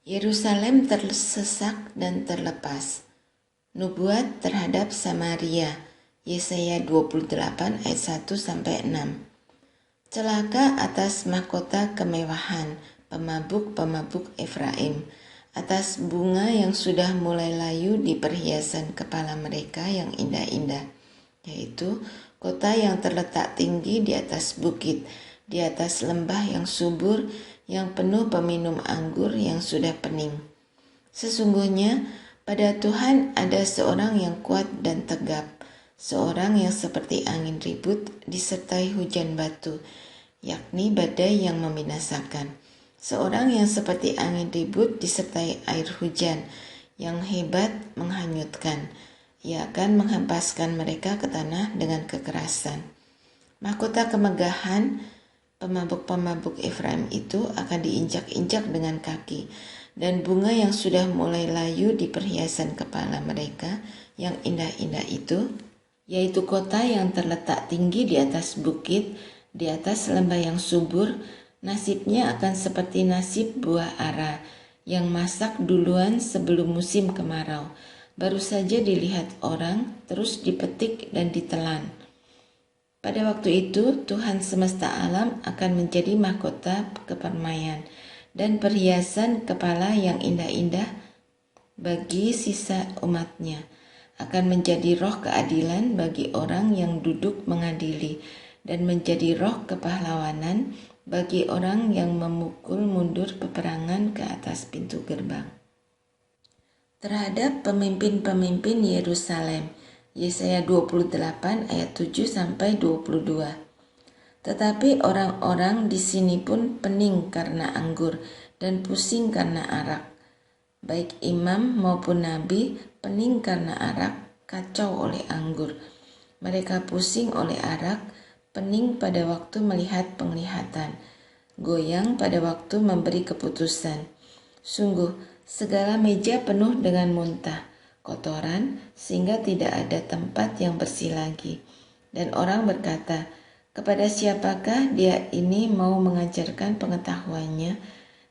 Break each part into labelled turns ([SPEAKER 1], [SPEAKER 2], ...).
[SPEAKER 1] Yerusalem tersesak dan terlepas. Nubuat terhadap Samaria. Yesaya 28 ayat 1-6. Celaka atas mahkota kemewahan pemabuk-pemabuk Efraim, atas bunga yang sudah mulai layu di perhiasan kepala mereka yang indah-indah, yaitu kota yang terletak tinggi di atas bukit, di atas lembah yang subur, yang penuh peminum anggur yang sudah pening. Sesungguhnya pada Tuhan ada seorang yang kuat dan tegap, seorang yang seperti angin ribut disertai hujan batu, yakni badai yang membinasakan. Seorang yang seperti angin ribut disertai air hujan yang hebat menghanyutkan. Ia akan menghempaskan mereka ke tanah dengan kekerasan. Mahkota kemegahan pemabuk-pemabuk Efraim itu akan diinjak-injak dengan kaki, dan bunga yang sudah mulai layu di perhiasan kepala mereka yang indah-indah itu, yaitu kota yang terletak tinggi di atas bukit, di atas lembah yang subur, nasibnya akan seperti nasib buah ara yang masak duluan sebelum musim kemarau, baru saja dilihat orang, terus dipetik dan ditelan. Pada waktu itu, Tuhan semesta alam akan menjadi mahkota kepermaian dan perhiasan kepala yang indah-indah bagi sisa umatnya, akan menjadi roh keadilan bagi orang yang duduk mengadili, dan menjadi roh kepahlawanan bagi orang yang memukul mundur peperangan ke atas pintu gerbang. Terhadap pemimpin-pemimpin Yerusalem, Yesaya 28 ayat 7-22. Tetapi orang-orang di sini pun pening karena anggur dan pusing karena arak. Baik imam maupun nabi pening karena arak, kacau oleh anggur. Mereka pusing oleh arak, pening pada waktu melihat penglihatan, goyang pada waktu memberi keputusan. Sungguh, segala meja penuh dengan muntah, kotoran, sehingga tidak ada tempat yang bersih lagi. Dan orang berkata, kepada siapakah dia ini mau mengajarkan pengetahuannya,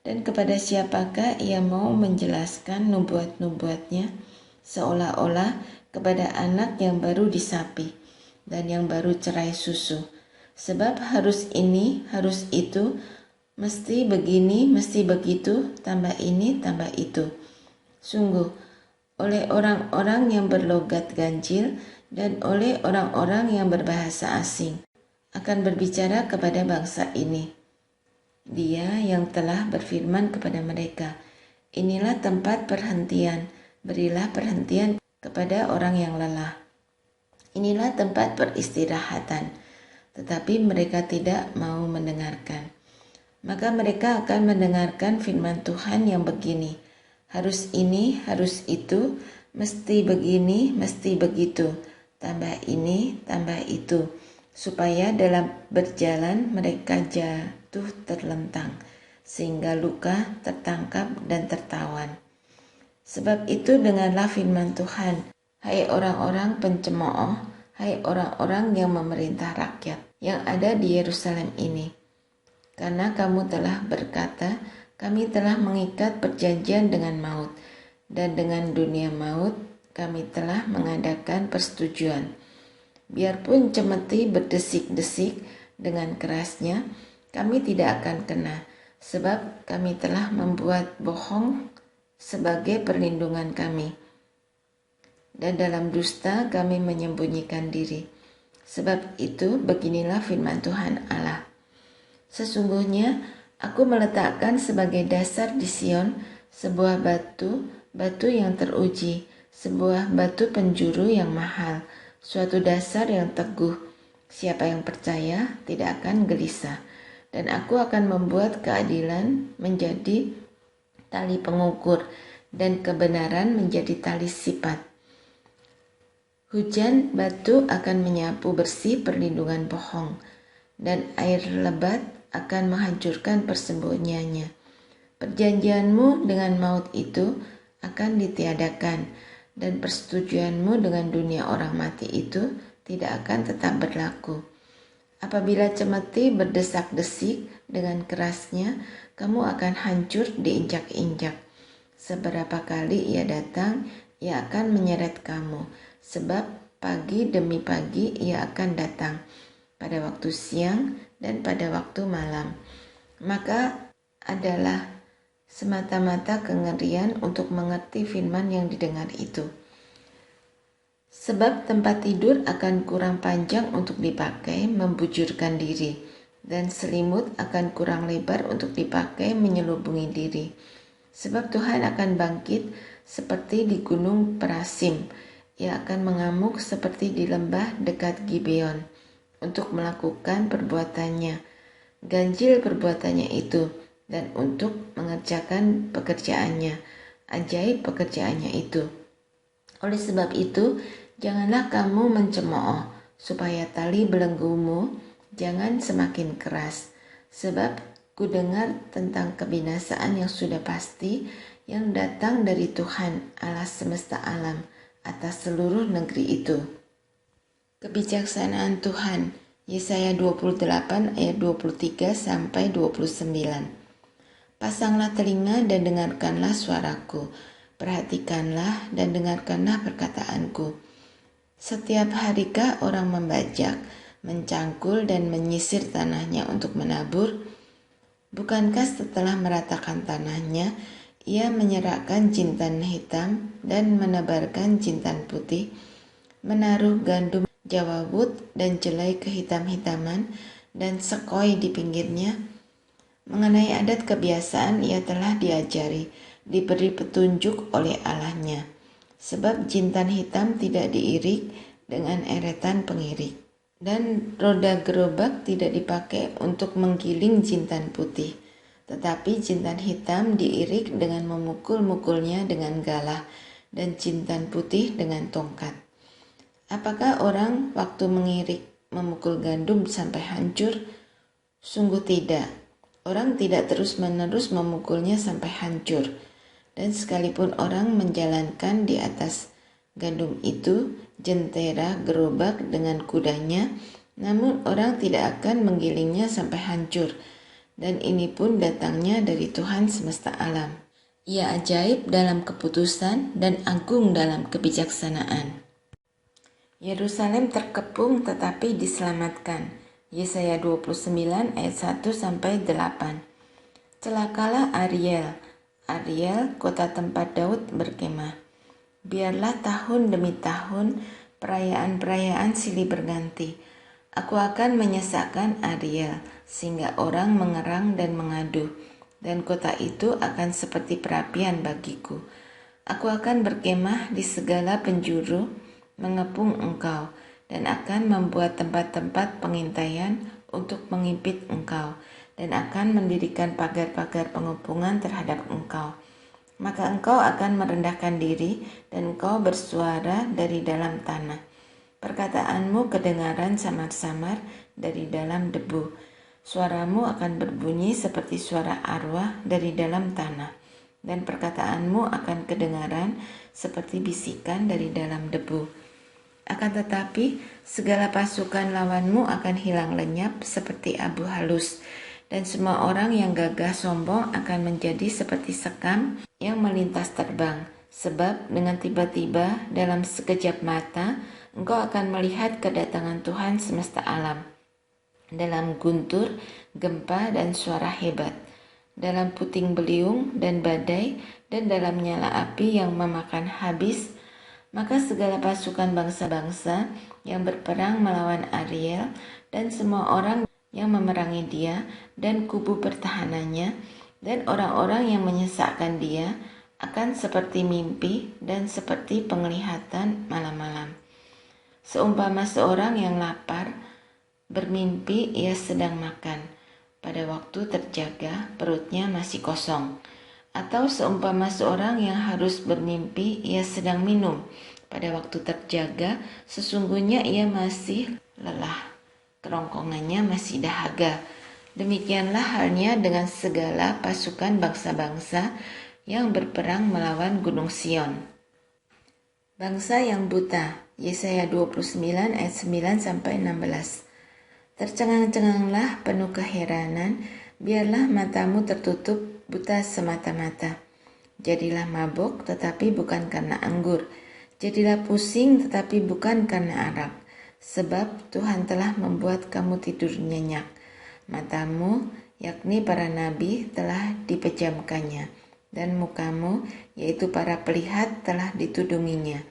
[SPEAKER 1] dan kepada siapakah ia mau menjelaskan nubuat-nubuatnya, seolah-olah kepada anak yang baru disapi, dan yang baru cerai susu. Sebab harus ini, harus itu, mesti begini, mesti begitu, tambah ini, tambah itu. Sungguh, oleh orang-orang yang berlogat ganjil dan oleh orang-orang yang berbahasa asing, akan berbicara kepada bangsa ini. Dia yang telah berfirman kepada mereka, inilah tempat perhentian, berilah perhentian kepada orang yang lelah. Inilah tempat peristirahatan, tetapi mereka tidak mau mendengarkan. Maka mereka akan mendengarkan firman Tuhan yang begini, harus ini, harus itu, mesti begini, mesti begitu, tambah ini, tambah itu, supaya dalam berjalan mereka jatuh terlentang, sehingga luka, tertangkap, dan tertawan. Sebab itu dengarlah firman Tuhan, hai orang-orang pencemooh, hai orang-orang yang memerintah rakyat, yang ada di Yerusalem ini. Karena kamu telah berkata, kami telah mengikat perjanjian dengan maut, dan dengan dunia maut kami telah mengadakan persetujuan. Biarpun cemeti berdesik-desik dengan kerasnya, kami tidak akan kena, sebab kami telah membuat bohong sebagai perlindungan kami. Dan dalam dusta kami menyembunyikan diri. Sebab itu beginilah firman Tuhan Allah. Sesungguhnya Aku meletakkan sebagai dasar di Sion sebuah batu, batu yang teruji, sebuah batu penjuru yang mahal, suatu dasar yang teguh. Siapa yang percaya tidak akan gelisah. Dan aku akan membuat keadilan menjadi tali pengukur dan kebenaran menjadi tali sipat. Hujan batu akan menyapu bersih perlindungan bohong, dan air lebat akan menghancurkan persembunyiannya. Perjanjianmu dengan maut itu akan ditiadakan, dan persetujuanmu dengan dunia orang mati itu tidak akan tetap berlaku. Apabila cemeti berdesak-desik dengan kerasnya, kamu akan hancur diinjak-injak. Seberapa kali ia datang, ia akan menyeret kamu, sebab pagi demi pagi ia akan datang, pada waktu siang dan pada waktu malam. Maka adalah semata-mata kengerian untuk mengerti firman yang didengar itu. Sebab tempat tidur akan kurang panjang untuk dipakai membujurkan diri, dan selimut akan kurang lebar untuk dipakai menyelubungi diri. Sebab Tuhan akan bangkit seperti di gunung Perasim, ia akan mengamuk seperti di lembah dekat Gibeon, untuk melakukan perbuatannya, ganjil perbuatannya itu, dan untuk mengerjakan pekerjaannya, ajaib pekerjaannya itu. Oleh sebab itu, janganlah kamu mencemooh, supaya tali belenggumu jangan semakin keras. Sebab ku dengar tentang kebinasaan yang sudah pasti, yang datang dari Tuhan Allah semesta alam atas seluruh negeri itu. Kebijaksanaan Tuhan, Yesaya 28 ayat 23 sampai 29. Pasanglah telinga dan dengarkanlah suaraku. Perhatikanlah dan dengarkanlah perkataanku. Setiap harikah orang membajak, mencangkul dan menyisir tanahnya untuk menabur? Bukankah setelah meratakan tanahnya, ia menyerahkan jintan hitam dan menebarkan jintan putih, menaruh gandum jawawut dan jelai kehitam-hitaman dan sekoi di pinggirnya? Mengenai adat kebiasaan ia telah diajari, diberi petunjuk oleh Allahnya. Sebab jintan hitam tidak diirik dengan eretan pengirik, dan roda gerobak tidak dipakai untuk menggiling jintan putih, tetapi jintan hitam diirik dengan memukul-mukulnya dengan galah, dan jintan putih dengan tongkat. Apakah orang waktu mengirik memukul gandum sampai hancur? Sungguh tidak. Orang tidak terus-menerus memukulnya sampai hancur. Dan sekalipun orang menjalankan di atas gandum itu jentera gerobak dengan kudanya, namun orang tidak akan menggilingnya sampai hancur. Dan ini pun datangnya dari Tuhan semesta alam. Ia ajaib dalam keputusan dan agung dalam kebijaksanaan. Yerusalem terkepung tetapi diselamatkan. Yesaya 29 ayat 1 sampai 8. Celakalah Ariel, kota tempat Daud berkemah. Biarlah tahun demi tahun perayaan-perayaan silih berganti. Aku akan menyesakkan Ariel sehingga orang mengerang dan mengadu, dan kota itu akan seperti perapian bagiku. Aku akan berkemah di segala penjuru, mengepung engkau, dan akan membuat tempat-tempat pengintaian untuk mengimpit engkau, dan akan mendirikan pagar-pagar pengepungan terhadap engkau. Maka engkau akan merendahkan diri, dan engkau bersuara dari dalam tanah. Perkataanmu kedengaran samar-samar dari dalam debu. Suaramu akan berbunyi seperti suara arwah dari dalam tanah, dan perkataanmu akan kedengaran seperti bisikan dari dalam debu. Akan tetapi, segala pasukan lawanmu akan hilang lenyap seperti abu halus, dan semua orang yang gagah sombong akan menjadi seperti sekam yang melintas terbang. Sebab dengan tiba-tiba dalam sekejap mata, engkau akan melihat kedatangan Tuhan semesta alam. Dalam guntur, gempa, dan suara hebat. Dalam puting beliung dan badai, dan dalam nyala api yang memakan habis. Maka segala pasukan bangsa-bangsa yang berperang melawan Ariel dan semua orang yang memerangi dia dan kubu pertahanannya dan orang-orang yang menyesakkan dia akan seperti mimpi dan seperti penglihatan malam-malam. Seumpama seorang yang lapar bermimpi ia sedang makan, pada waktu terjaga perutnya masih kosong. Atau seumpama seorang yang harus bermimpi ia sedang minum, pada waktu terjaga sesungguhnya ia masih lelah, kerongkongannya masih dahaga. Demikianlah halnya dengan segala pasukan bangsa-bangsa yang berperang melawan Gunung Sion. Bangsa yang buta, Yesaya 29 ayat 9 sampai 16. Tercengang-cenganglah penuh keheranan, biarlah matamu tertutup buta semata-mata. Jadilah mabuk tetapi bukan karena anggur. Jadilah pusing tetapi bukan karena arak. Sebab Tuhan telah membuat kamu tidur nyenyak. Matamu, yakni para nabi, telah dipejamkannya. Dan mukamu, yaitu para pelihat, telah ditudunginya.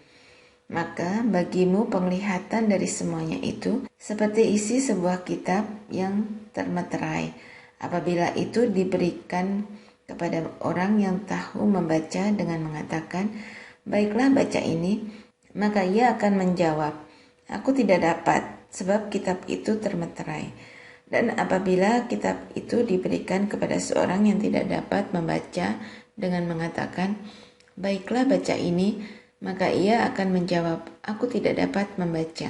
[SPEAKER 1] Maka bagimu penglihatan dari semuanya itu seperti isi sebuah kitab yang termeterai. Apabila itu diberikan kepada orang yang tahu membaca dengan mengatakan, "Baiklah, baca ini," maka ia akan menjawab, "Aku tidak dapat, sebab kitab itu termeterai." Dan apabila kitab itu diberikan kepada seorang yang tidak dapat membaca dengan mengatakan, "Baiklah, baca ini," maka ia akan menjawab, "Aku tidak dapat membaca."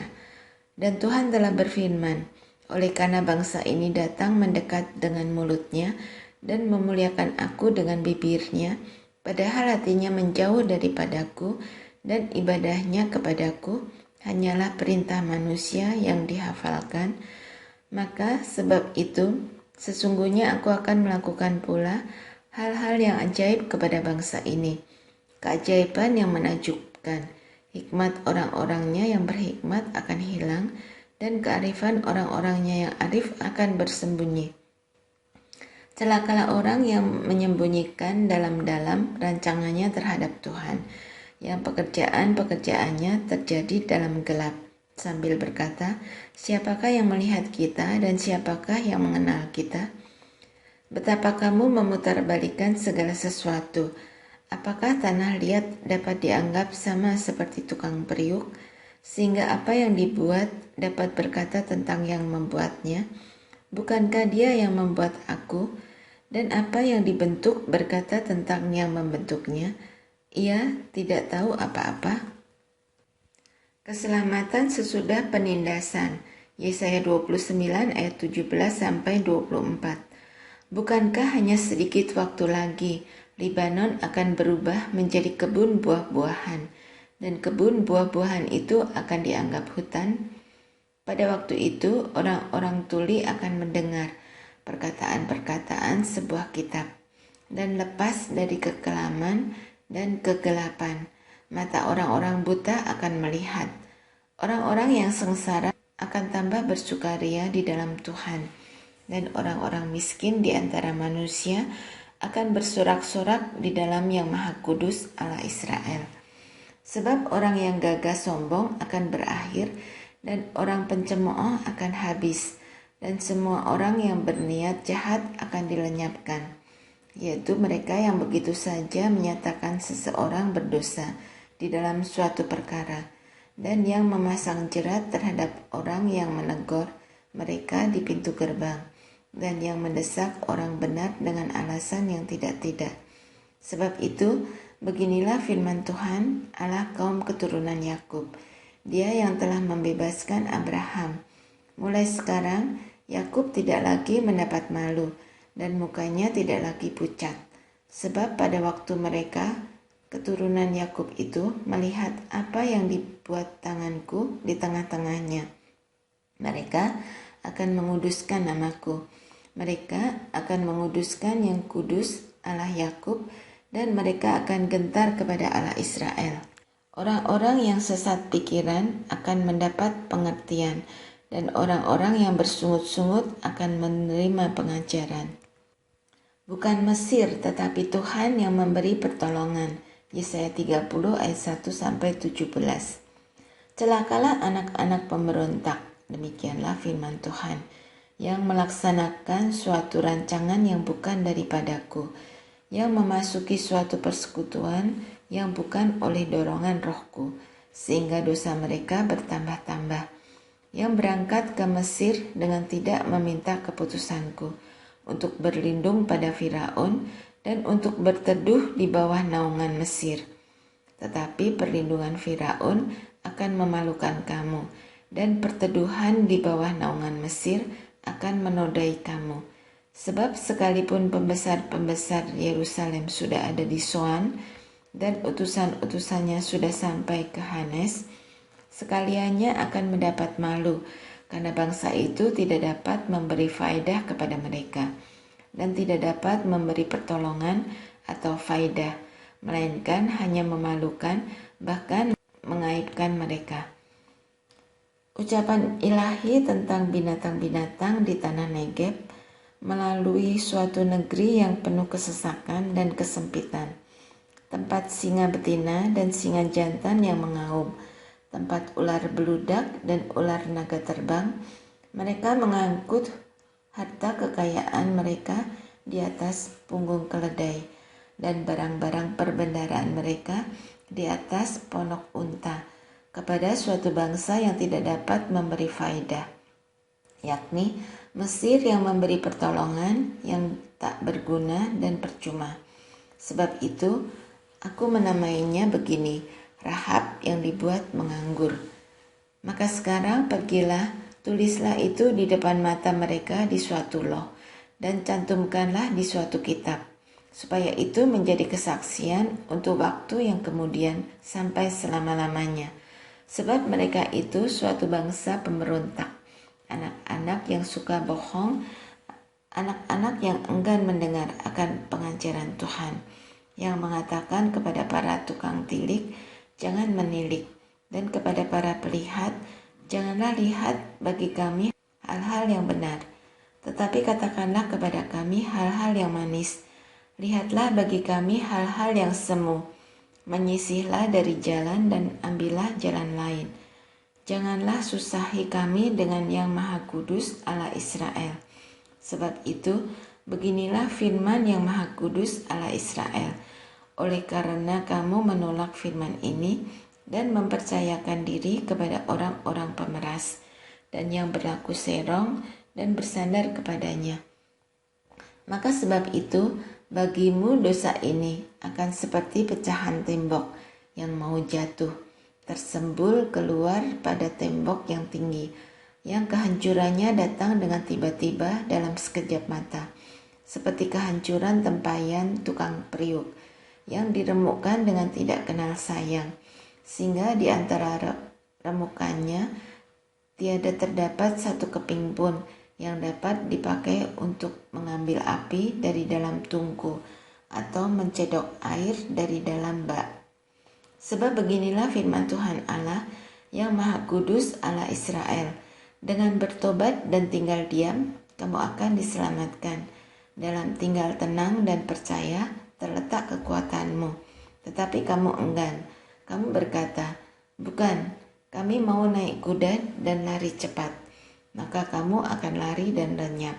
[SPEAKER 1] Dan Tuhan telah berfirman, "Oleh karena bangsa ini datang mendekat dengan mulutnya dan memuliakan aku dengan bibirnya, padahal hatinya menjauh daripadaku dan ibadahnya kepadaku hanyalah perintah manusia yang dihafalkan, maka sebab itu sesungguhnya aku akan melakukan pula hal-hal yang ajaib kepada bangsa ini, keajaiban yang menakjubkan. Hikmat orang-orangnya yang berhikmat akan hilang, dan kearifan orang-orangnya yang arif akan bersembunyi. Celakalah orang yang menyembunyikan dalam-dalam rancangannya terhadap Tuhan, yang pekerjaan-pekerjaannya terjadi dalam gelap, sambil berkata, "Siapakah yang melihat kita dan siapakah yang mengenal kita?" Betapa kamu memutarbalikan segala sesuatu. Apakah tanah liat dapat dianggap sama seperti tukang periuk, sehingga apa yang dibuat dapat berkata tentang yang membuatnya? Bukankah Dia yang membuat aku? Dan apa yang dibentuk berkata tentang yang membentuknya? Ia tidak tahu apa-apa. Keselamatan sesudah penindasan. Yesaya 29 ayat 17-24. Bukankah hanya sedikit waktu lagi Libanon akan berubah menjadi kebun buah-buahan, dan kebun buah-buahan itu akan dianggap hutan? Pada waktu itu orang-orang tuli akan mendengar perkataan-perkataan sebuah kitab, dan lepas dari kekelaman dan kegelapan. Mata orang-orang buta akan melihat. Orang-orang yang sengsara akan tambah bersukaria di dalam Tuhan, dan orang-orang miskin di antara manusia akan bersorak-sorak di dalam Yang Maha Kudus Allah Israel. Sebab orang yang gagah sombong akan berakhir, dan orang pencemooh akan habis, dan semua orang yang berniat jahat akan dilenyapkan, yaitu mereka yang begitu saja menyatakan seseorang berdosa di dalam suatu perkara, dan yang memasang jerat terhadap orang yang menegur mereka di pintu gerbang, dan yang mendesak orang benar dengan alasan yang tidak-tidak. Sebab itu, beginilah firman Tuhan, Allah kaum keturunan Yakub, Dia yang telah membebaskan Abraham. Mulai sekarang, Yakub tidak lagi mendapat malu, dan mukanya tidak lagi pucat. Sebab pada waktu mereka, keturunan Yakub itu, melihat apa yang dibuat tanganku di tengah-tengahnya, mereka akan menguduskan namaku. Mereka akan menguduskan yang kudus Allah Yakub, dan mereka akan gentar kepada Allah Israel. Orang-orang yang sesat pikiran akan mendapat pengertian, dan orang-orang yang bersungut-sungut akan menerima pengajaran. Bukan Mesir, tetapi Tuhan yang memberi pertolongan. Yesaya 30 ayat 1-17. Celakalah anak-anak pemberontak, demikianlah firman Tuhan, yang melaksanakan suatu rancangan yang bukan daripadaku, yang memasuki suatu persekutuan yang bukan oleh dorongan rohku, sehingga dosa mereka bertambah-tambah, yang berangkat ke Mesir dengan tidak meminta keputusanku, untuk berlindung pada Firaun dan untuk berteduh di bawah naungan Mesir. Tetapi perlindungan Firaun akan memalukan kamu, dan perteduhan di bawah naungan Mesir akan menodai kamu. Sebab sekalipun pembesar-pembesar Yerusalem sudah ada di Soan, dan utusan-utusannya sudah sampai ke Hanes, sekaliannya akan mendapat malu, karena bangsa itu tidak dapat memberi faedah kepada mereka, dan tidak dapat memberi pertolongan atau faedah. melainkan hanya memalukan, bahkan mengaibkan mereka. Ucapan ilahi tentang binatang-binatang di tanah Negeb melalui suatu negeri yang penuh kesesakan dan kesempitan. Tempat singa betina dan singa jantan yang mengaum, tempat ular beludak dan ular naga terbang. Mereka mengangkut harta kekayaan mereka di atas punggung keledai, dan barang-barang perbendaharaan mereka di atas ponok unta, kepada suatu bangsa yang tidak dapat memberi faedah, yakni Mesir yang memberi pertolongan yang tak berguna dan percuma. Sebab itu aku menamainya begini, Rahab yang dibuat menganggur. Maka sekarang pergilah, tulislah itu di depan mata mereka di suatu loh, dan cantumkanlah di suatu kitab, supaya itu menjadi kesaksian untuk waktu yang kemudian sampai selama-lamanya. Sebab mereka itu suatu bangsa pemberontak, anak-anak yang suka bohong, anak-anak yang enggan mendengar akan pengajaran Tuhan, yang mengatakan kepada para tukang tilik, jangan menilik, dan kepada para pelihat, janganlah lihat bagi kami hal-hal yang benar, tetapi katakanlah kepada kami hal-hal yang manis. Lihatlah bagi kami hal-hal yang semu. Menyisihlah dari jalan dan ambillah jalan lain. Janganlah susahi kami dengan yang Maha Kudus Allah Israel. Sebab itu, beginilah firman yang Maha Kudus Allah Israel. Oleh karena kamu menolak firman ini dan mempercayakan diri kepada orang-orang pemeras dan yang berlaku serong dan bersandar kepadanya, maka sebab itu bagimu dosa ini akan seperti pecahan tembok yang mau jatuh, tersembul keluar pada tembok yang tinggi, yang kehancurannya datang dengan tiba-tiba dalam sekejap mata, seperti kehancuran tempayan tukang periuk yang diremukkan dengan tidak kenal sayang, sehingga di antara remukannya tiada terdapat satu keping pun yang dapat dipakai untuk mengambil api dari dalam tungku atau mencedok air dari dalam bak. Sebab beginilah firman Tuhan Allah yang Maha Kudus Allah Israel, dengan bertobat dan tinggal diam, kamu akan diselamatkan. Dalam tinggal tenang dan percaya terletak kekuatanmu. Tetapi kamu enggan, kamu berkata, bukan, kami mau naik kuda dan lari cepat. Maka kamu akan lari dan lenyap.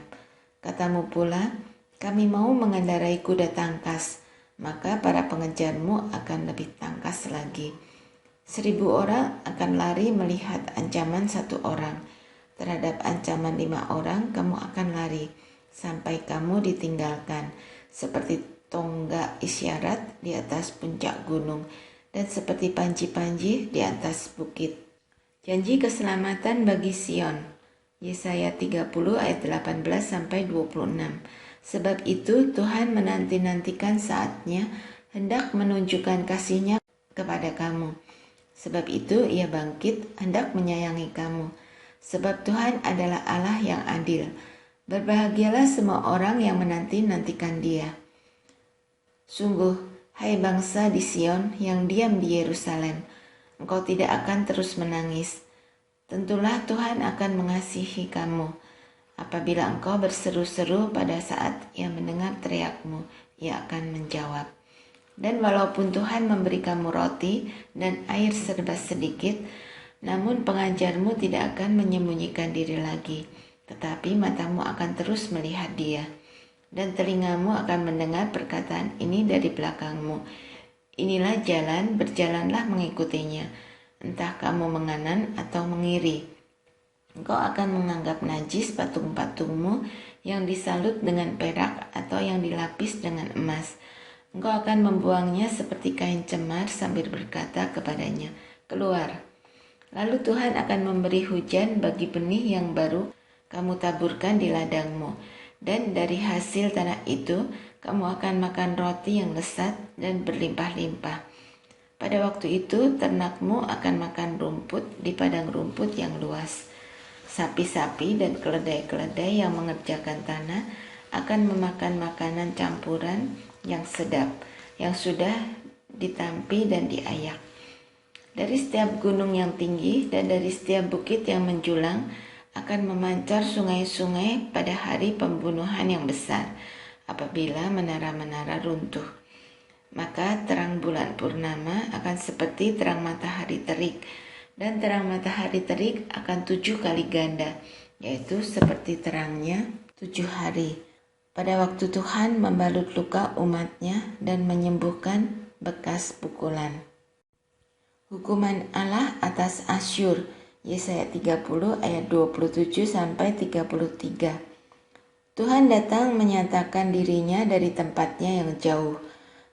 [SPEAKER 1] Katamu pula, kami mau mengendarai kuda tangkas, maka para pengejarmu akan lebih tangkas lagi. 1000 orang akan lari melihat ancaman 1 orang. Terhadap ancaman 5 orang kamu akan lari, sampai kamu ditinggalkan, seperti tonggak isyarat di atas puncak gunung, dan seperti panji-panji di atas bukit. Janji keselamatan bagi Sion. Yesaya 30 ayat 18 sampai 26. Sebab itu Tuhan menanti-nantikan saatnya hendak menunjukkan kasih-Nya kepada kamu. Sebab itu Ia bangkit hendak menyayangi kamu. Sebab Tuhan adalah Allah yang adil. Berbahagialah semua orang yang menanti-nantikan Dia. Sungguh, hai bangsa di Sion yang diam di Yerusalem, engkau tidak akan terus menangis. Tentulah Tuhan akan mengasihi kamu. Apabila engkau berseru-seru pada saat Ia mendengar teriakmu, Ia akan menjawab. Dan walaupun Tuhan memberi kamu roti dan air serba sedikit, namun pengajarmu tidak akan menyembunyikan diri lagi, tetapi matamu akan terus melihat Dia, dan telingamu akan mendengar perkataan ini dari belakangmu. Inilah jalan, berjalanlah mengikutinya. Entah kamu menganan atau mengiri, engkau akan menganggap najis patung-patungmu yang disalut dengan perak atau yang dilapis dengan emas. Engkau akan membuangnya seperti kain cemar sambil berkata kepadanya, keluar. Lalu Tuhan akan memberi hujan bagi benih yang baru kamu taburkan di ladangmu, dan dari hasil tanah itu kamu akan makan roti yang lezat dan berlimpah-limpah. Pada waktu itu ternakmu akan makan rumput di padang rumput yang luas. Sapi-sapi dan keledai-keledai yang mengerjakan tanah akan memakan makanan campuran yang sedap, yang sudah ditampi, dan diayak. Dari setiap gunung yang tinggi dan dari setiap bukit yang menjulang akan memancar sungai-sungai pada hari pembunuhan yang besar, apabila menara-menara runtuh. Maka terang bulan purnama akan seperti terang matahari terik, dan terang matahari terik akan 7 kali ganda, yaitu seperti terangnya 7 hari. Pada waktu Tuhan membalut luka umatnya dan menyembuhkan bekas pukulan. Hukuman Allah atas Asyur, Yesaya 30 ayat 27 sampai 33. Tuhan datang menyatakan dirinya dari tempatnya yang jauh.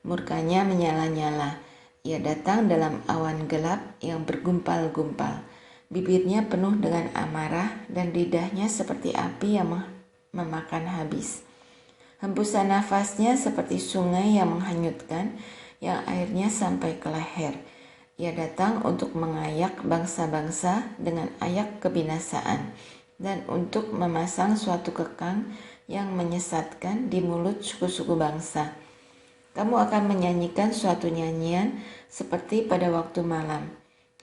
[SPEAKER 1] Murkanya menyala-nyala. Ia datang dalam awan gelap yang bergumpal-gumpal. Bibirnya penuh dengan amarah dan lidahnya seperti api yang memakan habis. Hembusan nafasnya seperti sungai yang menghanyutkan, yang airnya sampai ke leher. Ia datang untuk mengayak bangsa-bangsa dengan ayak kebinasaan dan untuk memasang suatu kekang yang menyesatkan di mulut suku-suku bangsa. Kamu akan menyanyikan suatu nyanyian seperti pada waktu malam,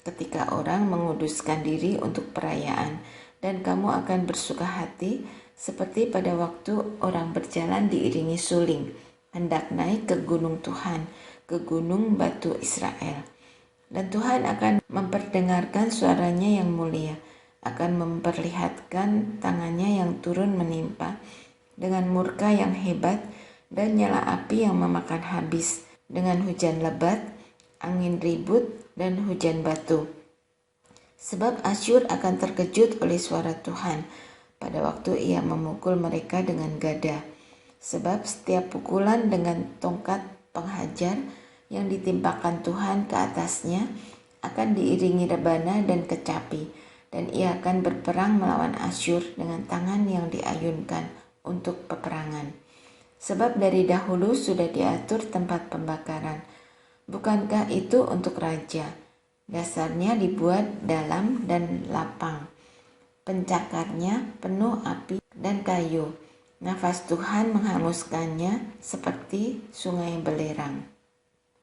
[SPEAKER 1] ketika orang menguduskan diri untuk perayaan, dan kamu akan bersuka hati seperti pada waktu orang berjalan diiringi suling, hendak naik ke gunung Tuhan, ke gunung batu Israel. Dan Tuhan akan memperdengarkan suaranya yang mulia, akan memperlihatkan tangannya yang turun menimpa, dengan murka yang hebat dan nyala api yang memakan habis, dengan hujan lebat, angin ribut, dan hujan batu. Sebab Asyur akan terkejut oleh suara Tuhan pada waktu ia memukul mereka dengan gada. Sebab setiap pukulan dengan tongkat penghajar yang ditimpakan Tuhan ke atasnya akan diiringi rebana dan kecapi, dan ia akan berperang melawan Asyur dengan tangan yang diayunkan untuk peperangan. Sebab dari dahulu sudah diatur tempat pembakaran. Bukankah itu untuk raja? Dasarnya dibuat dalam dan lapang. Pencakarnya penuh api dan kayu. Nafas Tuhan menghanguskannya seperti sungai belerang.